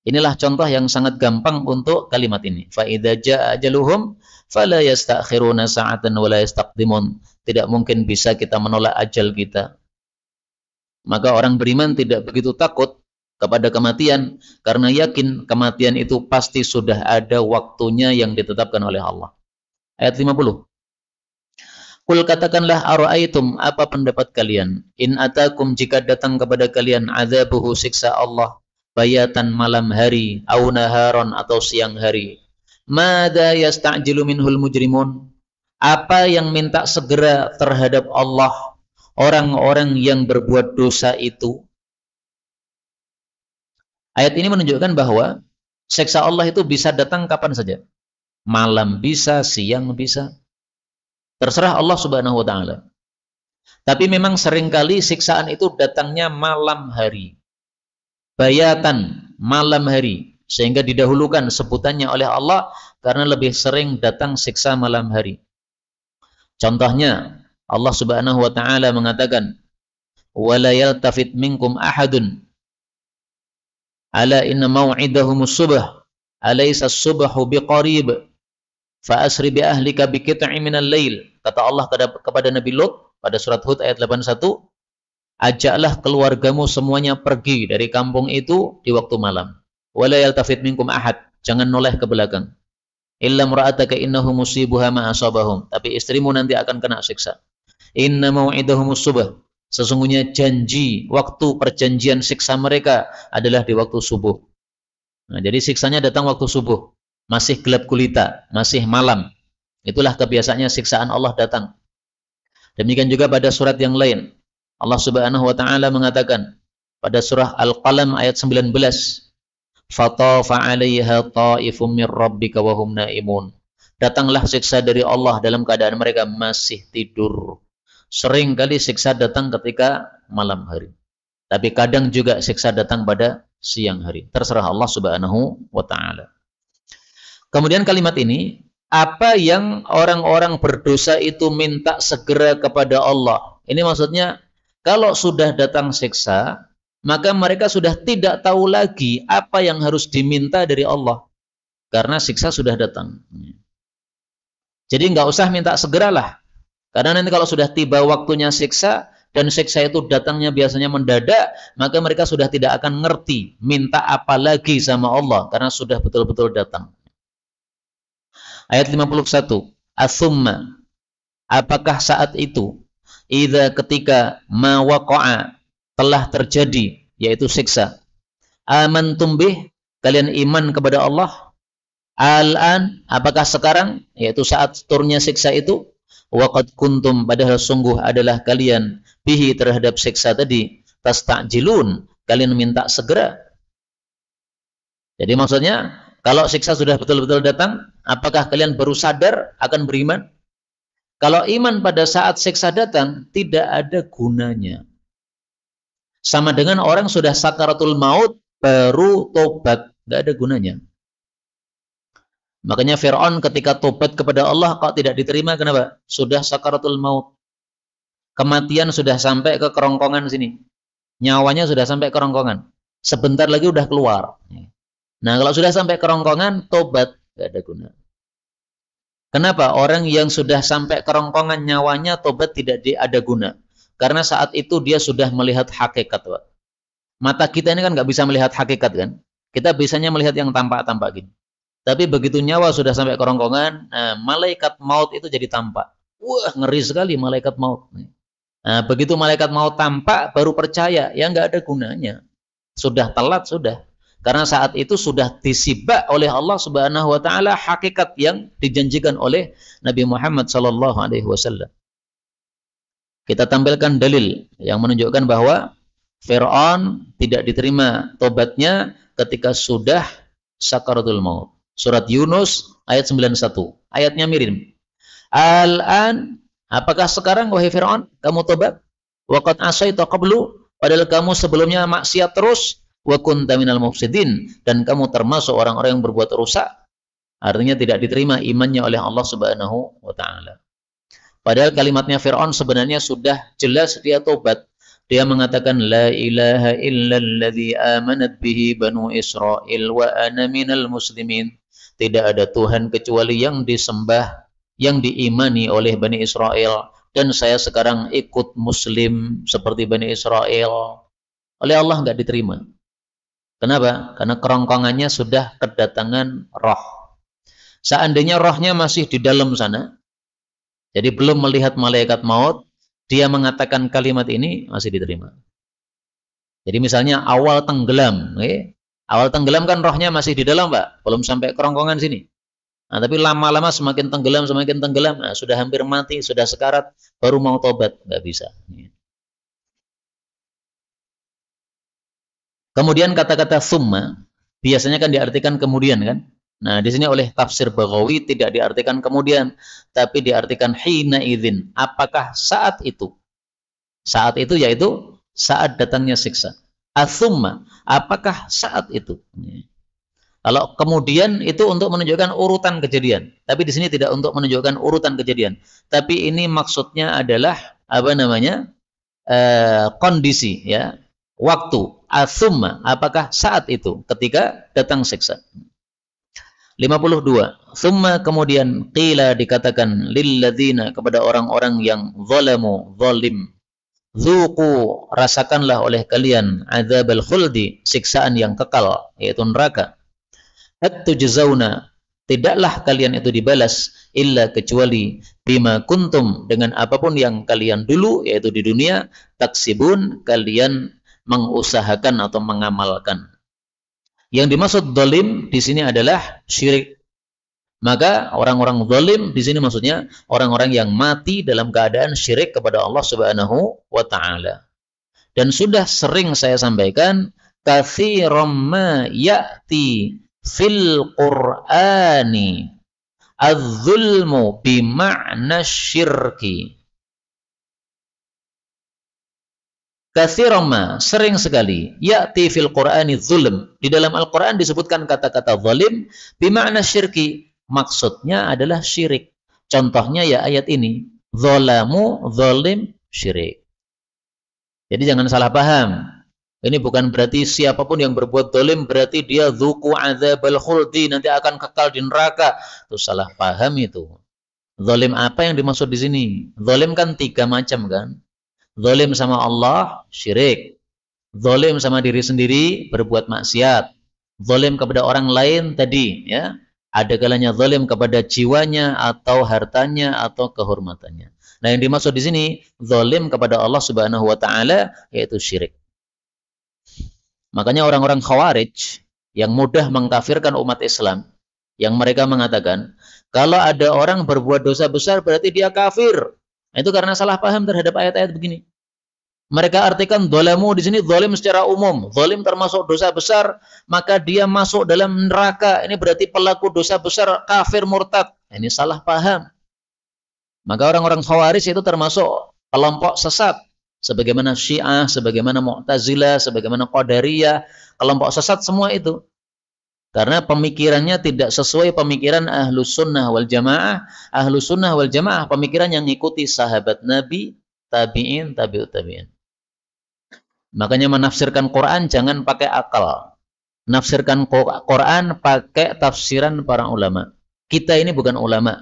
Inilah contoh yang sangat gampang untuk kalimat ini. Fa idza jaa ajaluhum fala yastakhiruna sa'atan wa la yastaqdimun. Tidak mungkin bisa kita menolak ajal kita. Maka orang beriman tidak begitu takut kepada kematian karena yakin kematian itu pasti sudah ada waktunya yang ditetapkan oleh Allah. Ayat 50. Kul katakanlah ara'aitum, apa pendapat kalian? In atakum, jika datang kepada kalian azabuhu, siksa Allah, bayatan malam hari, au naharon, atau siang hari. Mada yasta'jilu minhul mujrimun? Apa yang minta segera terhadap Allah orang-orang yang berbuat dosa itu? Ayat ini menunjukkan bahwa siksa Allah itu bisa datang kapan saja. Malam bisa, siang bisa. Terserah Allah Subhanahu wa taala. Tapi memang seringkali siksaan itu datangnya malam hari. Bayatan, malam hari. Sehingga didahulukan sebutannya oleh Allah karena lebih sering datang siksa malam hari. Contohnya, Allah Subhanahu wa taala mengatakan, "Wala yaltafit minkum ahadun. Ala inna mau'idahumus subh. Alaysa as-subhu biqarib. Fa asri bi ahlika bi qit'in minal lail." Kata Allah kepada Nabi Lut pada surat Hud ayat 81, ajaklah keluargamu semuanya pergi dari kampung itu di waktu malam. Wala yaltafit minkum ahad. Jangan noleh ke belakang. Illa mura'ataka innahu musibuha ma asabahum. Tapi istrimu nanti akan kena siksa. Inna mau'idahumus subh. Sesungguhnya janji, waktu perjanjian siksa mereka adalah di waktu subuh. Nah, jadi siksanya datang waktu subuh. Masih gelap gulita, masih malam. Itulah kebiasaannya siksaan Allah datang. Demikian juga pada surat yang lain. Allah Subhanahu wa taala mengatakan pada surah Al-Qalam ayat 19, "Fatafa 'alaiha ta'ifum mir rabbika wa hum naimun." Datanglah siksa dari Allah dalam keadaan mereka masih tidur. Sering kali siksa datang ketika malam hari. Tapi kadang juga siksa datang pada siang hari. Terserah Allah Subhanahu wa taala. Kemudian kalimat ini, apa yang orang-orang berdosa itu minta segera kepada Allah. Ini maksudnya, kalau sudah datang siksa, maka mereka sudah tidak tahu lagi apa yang harus diminta dari Allah. Karena siksa sudah datang. Jadi nggak usah minta segeralah. Karena nanti kalau sudah tiba waktunya siksa, dan siksa itu datangnya biasanya mendadak, maka mereka sudah tidak akan ngerti minta apa lagi sama Allah. Karena sudah betul-betul datang. Ayat 51. Athumma, apakah saat itu, idza ketika ma waqa'a, telah terjadi, yaitu siksa. Amantum bih, kalian iman kepada Allah. Al-an, apakah sekarang, yaitu saat turunnya siksa itu. Waqad kuntum, padahal sungguh adalah kalian bihi, terhadap siksa tadi, tasta'jilun, kalian minta segera. Jadi maksudnya, kalau siksa sudah betul-betul datang, apakah kalian baru sadar akan beriman? Kalau iman pada saat siksa datang, tidak ada gunanya. Sama dengan orang sudah sakaratul maut, baru tobat, tidak ada gunanya. Makanya Fir'aun ketika tobat kepada Allah, kok tidak diterima, kenapa? Sudah sakaratul maut. Kematian sudah sampai ke kerongkongan sini. Nyawanya sudah sampai ke kerongkongan. Sebentar lagi sudah keluar. Nah, kalau sudah sampai kerongkongan, tobat, tidak ada guna. Kenapa? Orang yang sudah sampai kerongkongan nyawanya, tobat tidak ada guna. Karena saat itu dia sudah melihat hakikat. Pak. Mata kita ini kan nggak bisa melihat hakikat kan? Kita bisanya melihat yang tampak-tampak gini. Tapi begitu nyawa sudah sampai kerongkongan, nah, malaikat maut itu jadi tampak. Wah, ngeri sekali malaikat maut. Nah, begitu malaikat maut tampak, baru percaya. Ya nggak ada gunanya. Sudah telat, sudah. Karena saat itu sudah disibak oleh Allah Subhanahu wa taala hakikat yang dijanjikan oleh Nabi Muhammad sallallahu alaihi wasallam. Kita tampilkan dalil yang menunjukkan bahwa Fir'aun tidak diterima tobatnya ketika sudah sakaratul maut. Surat Yunus ayat 91. Ayatnya mirip. Al-an, apakah sekarang wahai Fir'aun kamu tobat? Wa qad asaita qablu, padahal kamu sebelumnya maksiat terus, wa kunta minal mufsidin, dan kamu termasuk orang-orang yang berbuat rusak. Artinya tidak diterima imannya oleh Allah Subhanahu wa taala. Padahal kalimatnya Fir'aun sebenarnya sudah jelas dia tobat. Dia mengatakan la ilaha illalladzi amanat bihi banu Israil wa ana minal muslimin. Tidak ada Tuhan kecuali yang disembah, yang diimani oleh Bani Israel, dan saya sekarang ikut muslim seperti Bani Israel. Oleh Allah enggak diterima. Kenapa? Karena kerongkongannya sudah kedatangan roh. Seandainya rohnya masih di dalam sana, jadi belum melihat malaikat maut, dia mengatakan kalimat ini masih diterima. Jadi misalnya awal tenggelam, awal tenggelam kan rohnya masih di dalam, Pak, belum sampai kerongkongan sini. Nah, tapi lama-lama semakin tenggelam, nah, sudah hampir mati, sudah sekarat, baru mau tobat, nggak bisa. Kemudian kata-kata summa biasanya kan diartikan kemudian kan. Nah, di sini oleh tafsir Baghawi tidak diartikan kemudian, tapi diartikan hina idzin. Apakah saat itu? Saat itu yaitu saat datangnya siksa. Atsumma, apakah saat itu? Kalau kemudian itu untuk menunjukkan urutan kejadian, tapi di sini tidak untuk menunjukkan urutan kejadian. Tapi ini maksudnya adalah apa namanya? Kondisi ya, waktu. Atsumma, apakah saat itu ketika datang siksa? 52. Tsumma kemudian qila dikatakan lilladzina kepada orang-orang yang zalamu zalim. Dzuqu rasakanlah oleh kalian adzabal khuldi siksaan yang kekal yaitu neraka. At-tujzauna tidaklah kalian itu dibalas illa kecuali bima kuntum dengan apapun yang kalian dulu yaitu di dunia taksibun kalian mengusahakan atau mengamalkan. Yang dimaksud zalim di sini adalah syirik. Maka orang-orang zalim di sini maksudnya orang-orang yang mati dalam keadaan syirik kepada Allah Subhanahu wa taala. Dan sudah sering saya sampaikan, katsiran ma ya'ti fil Qur'ani az-zulmu bi ma'na syirki. Katsirama sering sekali ya'ti fil Qur'ani zulm. Di dalam Al-Qur'an disebutkan kata-kata zalim bimakna syirki. Maksudnya adalah syirik. Contohnya ya ayat ini. Zalamu, zalim, syirik. Jadi jangan salah paham. Ini bukan berarti siapapun yang berbuat zalim berarti dia dzuqu adzabal khuldi, nanti akan kekal di neraka. Itu salah paham itu. Zalim apa yang dimaksud di sini? Zalim kan tiga macam kan? Zalim sama Allah, syirik. Zalim sama diri sendiri, berbuat maksiat. Zalim kepada orang lain tadi, ya. Ada kalanya zalim kepada jiwanya atau hartanya atau kehormatannya. Nah, yang dimaksud di sini zalim kepada Allah Subhanahu wa taala yaitu syirik. Makanya orang-orang Khawarij yang mudah mengkafirkan umat Islam, yang mereka mengatakan, kalau ada orang berbuat dosa besar berarti dia kafir. Itu karena salah paham terhadap ayat-ayat begini. Mereka artikan zalamu di sini zalim secara umum. Zalim termasuk dosa besar, maka dia masuk dalam neraka. Ini berarti pelaku dosa besar kafir murtad. Ini salah paham. Maka orang-orang Khawarij itu termasuk kelompok sesat. Sebagaimana Syiah, sebagaimana Mu'tazilah, sebagaimana Qadariyah. Kelompok sesat semua itu. Karena pemikirannya tidak sesuai pemikiran Ahlus Sunnah wal Jamaah. Ahlus Sunnah wal Jamaah pemikiran yang mengikuti sahabat Nabi, tabi'in, tabi'ut tabi'in. Makanya menafsirkan Quran jangan pakai akal. Nafsirkan Quran pakai tafsiran para ulama. Kita ini bukan ulama.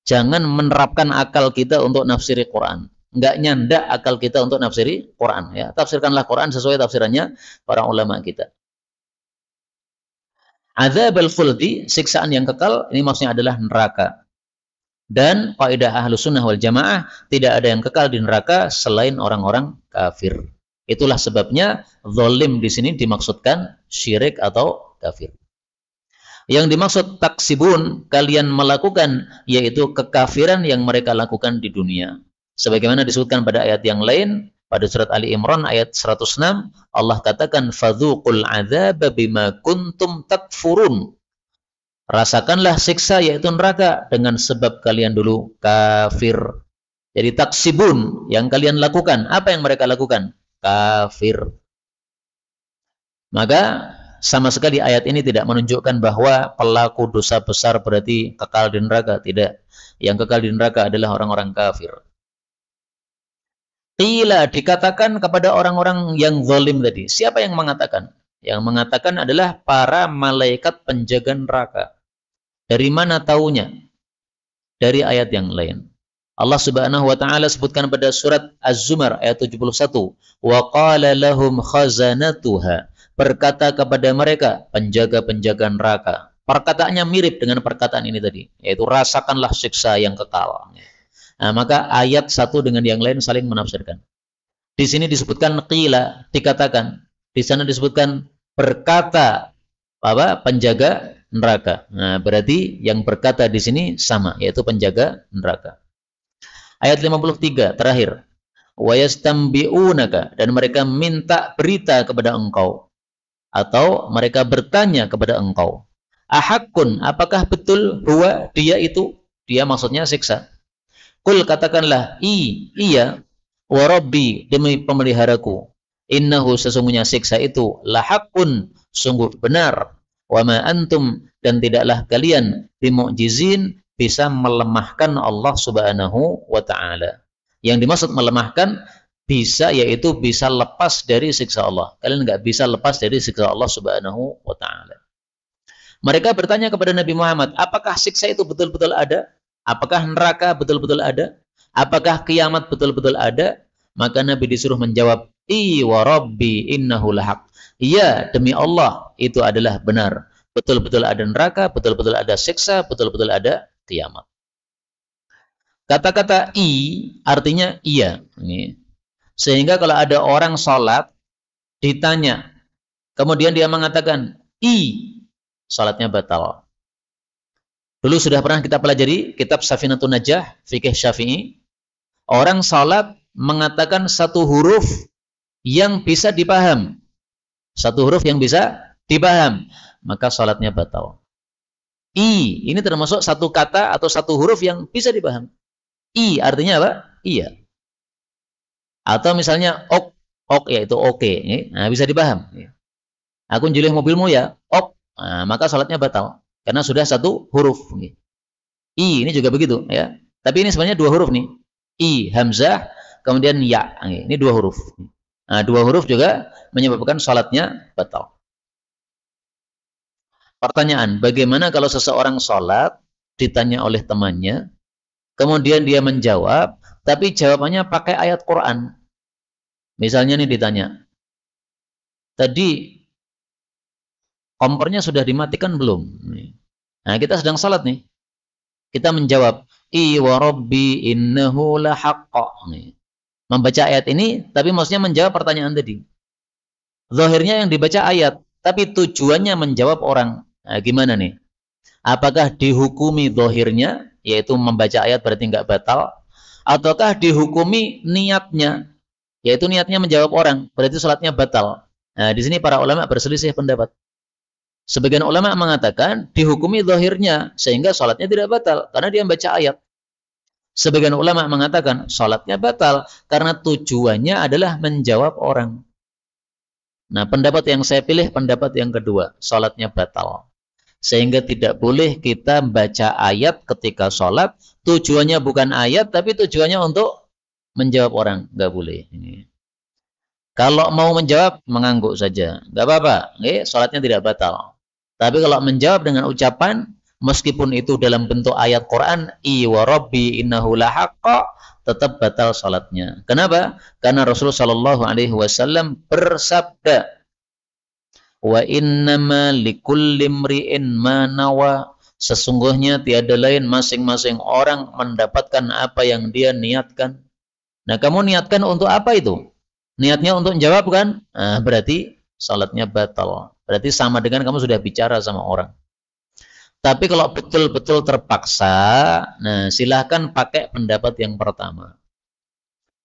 Jangan menerapkan akal kita untuk nafsiri Quran. Enggak nyandak akal kita untuk nafsiri Quran. Ya. Tafsirkanlah Quran sesuai tafsirannya para ulama kita. Adzabul khuldi, siksaan yang kekal, ini maksudnya adalah neraka. Dan kaidah Ahlus Sunnah wal Jamaah, tidak ada yang kekal di neraka selain orang-orang kafir. Itulah sebabnya zalim di sini dimaksudkan syirik atau kafir. Yang dimaksud taksibun, kalian melakukan, yaitu kekafiran yang mereka lakukan di dunia. Sebagaimana disebutkan pada ayat yang lain, pada surat Ali Imran ayat 106, Allah katakan, fadzuqul adzaba bima kuntum takfurun. Rasakanlah siksa, yaitu neraka, dengan sebab kalian dulu kafir. Jadi taksibun, yang kalian lakukan. Apa yang mereka lakukan? Kafir. Maka sama sekali ayat ini tidak menunjukkan bahwa pelaku dosa besar berarti kekal di neraka. Tidak. Yang kekal di neraka adalah orang-orang kafir. Qila, dikatakan kepada orang-orang yang zalim tadi. Siapa yang mengatakan? Yang mengatakan adalah para malaikat penjaga neraka. Dari mana taunya? Dari ayat yang lain. Allah Subhanahu wa taala sebutkan pada surat Az-Zumar ayat 71, wa qala lahum khazanatuha, berkata kepada mereka penjaga-penjaga neraka. Perkataannya mirip dengan perkataan ini tadi, yaitu rasakanlah siksa yang kekal. Nah, maka ayat satu dengan yang lain saling menafsirkan. Di sini disebutkan qila, dikatakan. Di sana disebutkan berkata penjaga neraka. Nah, berarti yang berkata di sini sama, yaitu penjaga neraka. Ayat 53 terakhir. Wa yastambi'unaka, dan mereka minta berita kepada engkau, atau mereka bertanya kepada engkau. Ahakun, apakah betul huwa, dia itu? Dia maksudnya siksa. Kul, katakanlah, iya, wa rabbi, demi pemeliharaku. Innahu, sesungguhnya siksa itu, lahakun, sungguh benar. Wa ma antum, dan tidaklah kalian bimu'jizin, bisa melemahkan Allah Subhanahu wa ta'ala. Yang dimaksud melemahkan bisa, yaitu bisa lepas dari siksa Allah. Kalian nggak bisa lepas dari siksa Allah Subhanahu wa ta'ala. Mereka bertanya kepada Nabi Muhammad, apakah siksa itu betul-betul ada? Apakah neraka betul-betul ada? Apakah kiamat betul-betul ada? Maka Nabi disuruh menjawab, I wa rabbi innahu lahaq. Iya, demi Allah, itu adalah benar. Betul-betul ada neraka, betul-betul ada siksa, betul-betul ada kiamat. Kata-kata i artinya iya. Sehingga kalau ada orang sholat ditanya, kemudian dia mengatakan i, sholatnya batal. Dulu sudah pernah kita pelajari kitab Safinatun Najah, fikih Syafi'i. Orang sholat mengatakan satu huruf yang bisa dipaham. Satu huruf yang bisa dipaham, maka sholatnya batal. I, ini termasuk satu kata atau satu huruf yang bisa dipaham. I artinya apa? Iya. Atau misalnya ok yaitu oke. Nah, bisa dipaham. Aku nyulih mobilmu ya, ok. Nah, maka sholatnya batal. Karena sudah satu huruf. I, ini juga begitu. Ya. Tapi ini sebenarnya dua huruf nih. I, hamzah, kemudian ya. Ini dua huruf. Nah, dua huruf juga menyebabkan sholatnya batal. Pertanyaan, bagaimana kalau seseorang sholat, ditanya oleh temannya, kemudian dia menjawab, tapi jawabannya pakai ayat Quran. Misalnya nih ditanya, tadi kompornya sudah dimatikan belum? Nah, kita sedang sholat nih. Kita menjawab, I wa rabbi innahu lahaqqa. Membaca ayat ini, tapi maksudnya menjawab pertanyaan tadi. Zahirnya yang dibaca ayat, tapi tujuannya menjawab orang. Nah, gimana nih? Apakah dihukumi zahirnya, yaitu membaca ayat berarti nggak batal, ataukah dihukumi niatnya, yaitu niatnya menjawab orang, berarti sholatnya batal? Nah, di sini para ulama berselisih pendapat. Sebagian ulama mengatakan dihukumi zahirnya, sehingga sholatnya tidak batal, karena dia membaca ayat. Sebagian ulama mengatakan sholatnya batal, karena tujuannya adalah menjawab orang. Nah, pendapat yang saya pilih pendapat yang kedua, sholatnya batal. Sehingga tidak boleh kita baca ayat ketika sholat, tujuannya bukan ayat, tapi tujuannya untuk menjawab orang. Nggak boleh. Kalau mau menjawab, mengangguk saja. Nggak apa-apa, sholatnya tidak batal. Tapi kalau menjawab dengan ucapan, meskipun itu dalam bentuk ayat Quran, I wa rabbi innahu lahaqqa, tetap batal sholatnya. Kenapa? Karena Rasulullah SAW bersabda, wa innama likulli imri'in ma nawa, sesungguhnya tiada lain masing-masing orang mendapatkan apa yang dia niatkan. Nah, kamu niatkan untuk apa itu? Niatnya untuk menjawab kan? Nah, berarti salatnya batal. Berarti sama dengan kamu sudah bicara sama orang. Tapi kalau betul-betul terpaksa, nah silahkan pakai pendapat yang pertama.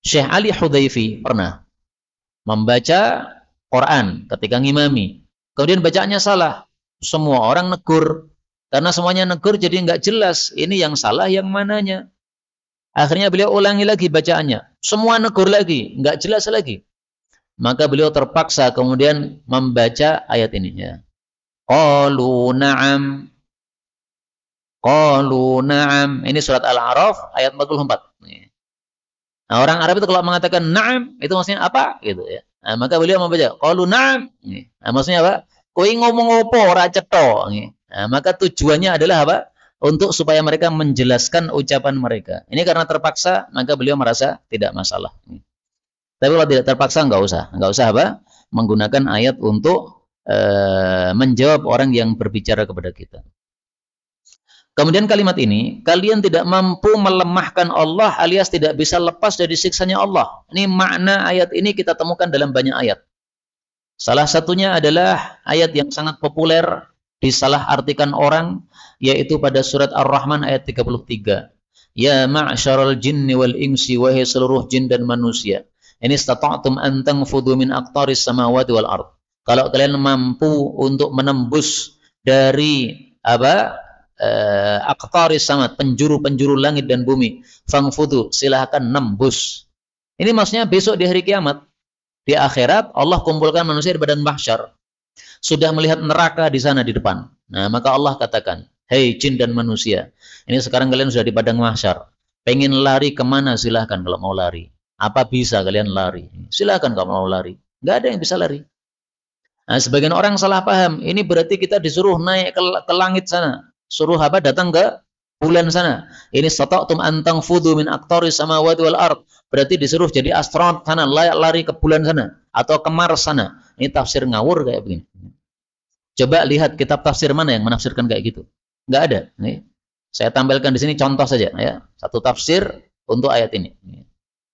Syekh Ali Hudayfi pernah membaca Quran ketika ngimami. Kemudian bacaannya salah. Semua orang negur. Karena semuanya negur jadi nggak jelas. Ini yang salah yang mananya. Akhirnya beliau ulangi lagi bacaannya. Semua negur lagi. Nggak jelas lagi. Maka beliau terpaksa kemudian membaca ayat ini. Ya. Qalu na'am. Qalu na'am. Ini surat Al-A'raf ayat 44. Nah, orang Arab itu kalau mengatakan na'am, itu maksudnya apa? Gitu ya. Nah, maka beliau membaca qalu na'am. Nah, maksudnya apa? Kowe ngomong apa ora cetha. Nah, maka tujuannya adalah apa? Untuk supaya mereka menjelaskan ucapan mereka. Ini karena terpaksa, maka beliau merasa tidak masalah. Tapi kalau tidak terpaksa enggak usah apa? Menggunakan ayat untuk menjawab orang yang berbicara kepada kita. Kemudian kalimat ini, kalian tidak mampu melemahkan Allah alias tidak bisa lepas dari siksanya Allah. Ini makna ayat ini kita temukan dalam banyak ayat. Salah satunya adalah ayat yang sangat populer disalahartikan orang, yaitu pada surat Ar-Rahman ayat 33. Ya ma'syaral jinni wal insi, wahai seluruh jin dan manusia. Ini istata'tum an tanfudhu min aqtaris samawati wal ard. Kalau kalian mampu untuk menembus dari aqtaris samad, penjuru-penjuru langit dan bumi, fangfudu, silahkan nembus. Ini maksudnya besok di hari kiamat, di akhirat Allah kumpulkan manusia di badan mahsyar, sudah melihat neraka di sana di depan. Nah, maka Allah katakan, hei jin dan manusia, ini sekarang kalian sudah di padang mahsyar, pengen lari kemana silahkan kalau mau lari. Apa bisa kalian lari? Silahkan kalau mau lari. Nggak ada yang bisa lari. Nah, sebagian orang salah paham, ini berarti kita disuruh naik ke langit sana. Suruh apa? Datang ke bulan sana. Ini stata'tum an tanfudhu min aqtaris samawati wal ard. Berarti disuruh jadi astronot sana, lari ke bulan sana atau ke Mars sana. Ini tafsir ngawur kayak begini. Coba lihat kitab tafsir mana yang menafsirkan kayak gitu. Enggak ada. Nih, saya tampilkan di sini contoh saja ya. Satu tafsir untuk ayat ini.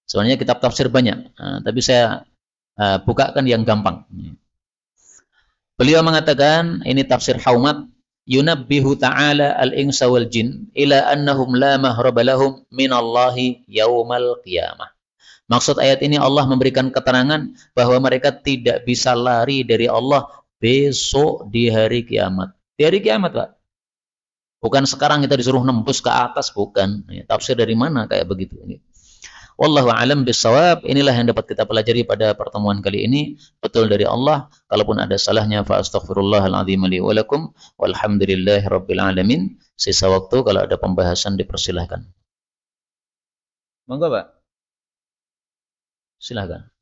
Sebenarnya kitab tafsir banyak, tapi saya bukakan yang gampang. Beliau mengatakan, ini tafsir Haumat, yunabbihu ta'ala al-insa wal jin ila annahum la mahraba lahum minallahi yaumal qiyamah. Maksud ayat ini Allah memberikan keterangan bahwa mereka tidak bisa lari dari Allah besok di hari kiamat. Di hari kiamat, Pak. Bukan sekarang kita disuruh nembus ke atas, bukan. Tafsir dari mana kayak begitu. Wallahu a'lam bissawab. Inilah yang dapat kita pelajari pada pertemuan kali ini. Betul dari Allah. Kalaupun ada salahnya, fa astaghfirullahal azim li wa lakum. Walhamdulillahi rabbil alamin. Sisa waktu kalau ada pembahasan dipersilahkan. Monggo, Pak. Silahkan.